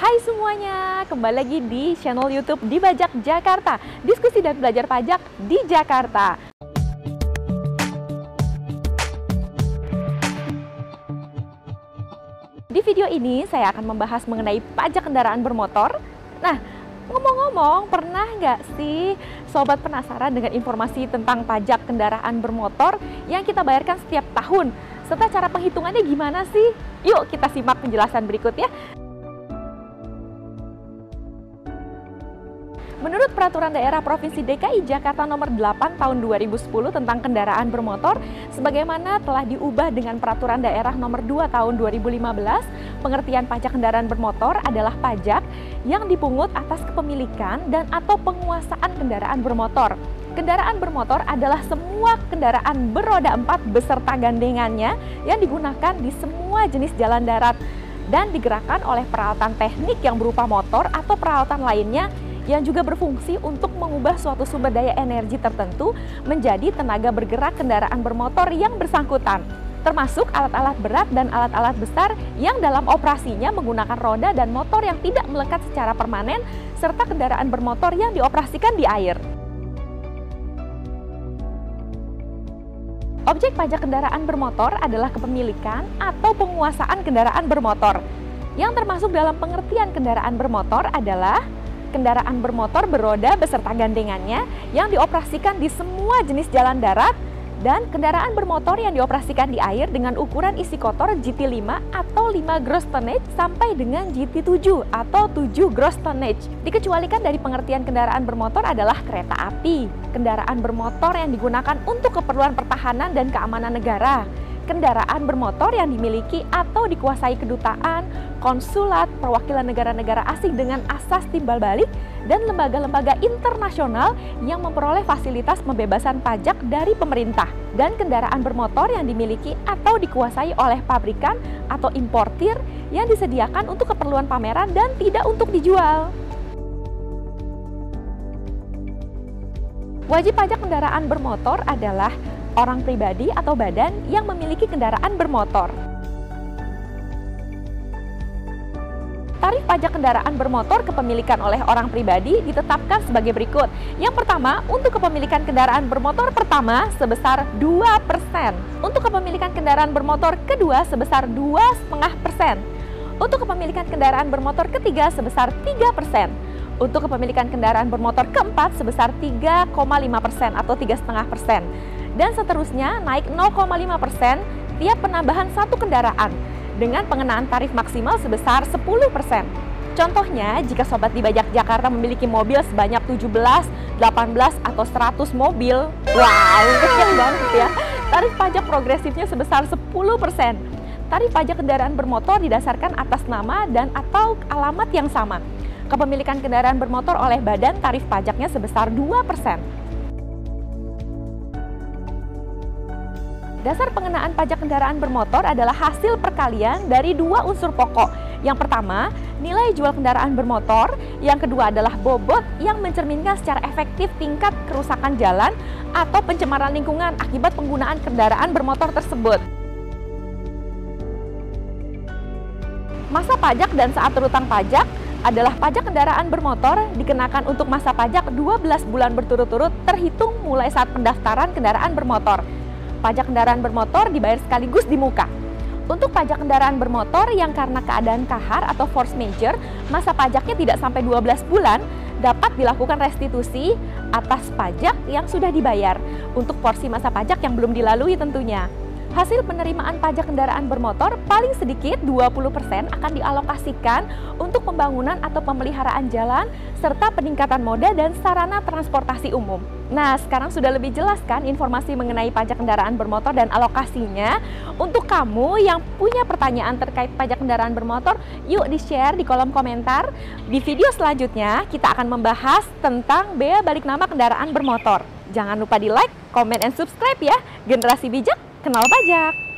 Hai semuanya, kembali lagi di channel YouTube Dibajak Jakarta. Diskusi dan belajar pajak di Jakarta. Di video ini saya akan membahas mengenai pajak kendaraan bermotor. Nah, ngomong-ngomong, pernah nggak sih sobat penasaran dengan informasi tentang pajak kendaraan bermotor yang kita bayarkan setiap tahun? Serta cara penghitungannya gimana sih? Yuk kita simak penjelasan berikut ya. Menurut Peraturan Daerah Provinsi DKI Jakarta Nomor 8 Tahun 2010 tentang kendaraan bermotor, sebagaimana telah diubah dengan Peraturan Daerah Nomor 2 Tahun 2015, pengertian pajak kendaraan bermotor adalah pajak yang dipungut atas kepemilikan dan atau penguasaan kendaraan bermotor. Kendaraan bermotor adalah semua kendaraan beroda 4 beserta gandengannya yang digunakan di semua jenis jalan darat dan digerakkan oleh peralatan teknik yang berupa motor atau peralatan lainnya yang juga berfungsi untuk mengubah suatu sumber daya energi tertentu menjadi tenaga bergerak kendaraan bermotor yang bersangkutan, termasuk alat-alat berat dan alat-alat besar yang dalam operasinya menggunakan roda dan motor yang tidak melekat secara permanen, serta kendaraan bermotor yang dioperasikan di air. Objek pajak kendaraan bermotor adalah kepemilikan atau penguasaan kendaraan bermotor. Yang termasuk dalam pengertian kendaraan bermotor adalah kendaraan bermotor beroda beserta gandengannya yang dioperasikan di semua jenis jalan darat dan kendaraan bermotor yang dioperasikan di air dengan ukuran isi kotor GT5 atau 5 gross tonnage sampai dengan GT7 atau 7 gross tonnage. Dikecualikan dari pengertian kendaraan bermotor adalah kereta api, kendaraan bermotor yang digunakan untuk keperluan pertahanan dan keamanan negara, kendaraan bermotor yang dimiliki atau dikuasai kedutaan, konsulat, perwakilan negara-negara asing dengan asas timbal balik, dan lembaga-lembaga internasional yang memperoleh fasilitas pembebasan pajak dari pemerintah, dan kendaraan bermotor yang dimiliki atau dikuasai oleh pabrikan atau importir yang disediakan untuk keperluan pameran dan tidak untuk dijual. Wajib pajak kendaraan bermotor adalah orang pribadi atau badan yang memiliki kendaraan bermotor. Tarif pajak kendaraan bermotor kepemilikan oleh orang pribadi ditetapkan sebagai berikut. Yang pertama, untuk kepemilikan kendaraan bermotor pertama sebesar 2%. Untuk kepemilikan kendaraan bermotor kedua sebesar 2,5%. Untuk kepemilikan kendaraan bermotor ketiga sebesar 3%. Untuk kepemilikan kendaraan bermotor keempat sebesar 3,5% atau 3,5%. Dan seterusnya naik 0,5% tiap penambahan satu kendaraan dengan pengenaan tarif maksimal sebesar 10%. Contohnya, jika Sobat Dibajak Jakarta memiliki mobil sebanyak 17, 18, atau 100 mobil, wow, kecil banget ya, tarif pajak progresifnya sebesar 10%. Tarif pajak kendaraan bermotor didasarkan atas nama dan atau alamat yang sama. Kepemilikan kendaraan bermotor oleh badan tarif pajaknya sebesar 2%. Dasar pengenaan pajak kendaraan bermotor adalah hasil perkalian dari dua unsur pokok. Yang pertama, nilai jual kendaraan bermotor. Yang kedua adalah bobot yang mencerminkan secara efektif tingkat kerusakan jalan atau pencemaran lingkungan akibat penggunaan kendaraan bermotor tersebut. Masa pajak dan saat terutang pajak adalah pajak kendaraan bermotor dikenakan untuk masa pajak 12 bulan berturut-turut terhitung mulai saat pendaftaran kendaraan bermotor. Pajak kendaraan bermotor dibayar sekaligus di muka. Untuk pajak kendaraan bermotor yang karena keadaan kahar atau force majeure, masa pajaknya tidak sampai 12 bulan, dapat dilakukan restitusi atas pajak yang sudah dibayar untuk porsi masa pajak yang belum dilalui tentunya. Hasil penerimaan pajak kendaraan bermotor paling sedikit 20% akan dialokasikan untuk pembangunan atau pemeliharaan jalan serta peningkatan moda dan sarana transportasi umum. Nah, sekarang sudah lebih jelas kan informasi mengenai pajak kendaraan bermotor dan alokasinya. Untuk kamu yang punya pertanyaan terkait pajak kendaraan bermotor, yuk di-share di kolom komentar. Di video selanjutnya kita akan membahas tentang bea balik nama kendaraan bermotor. Jangan lupa di like, comment, and subscribe ya. Generasi bijak kenal pajak.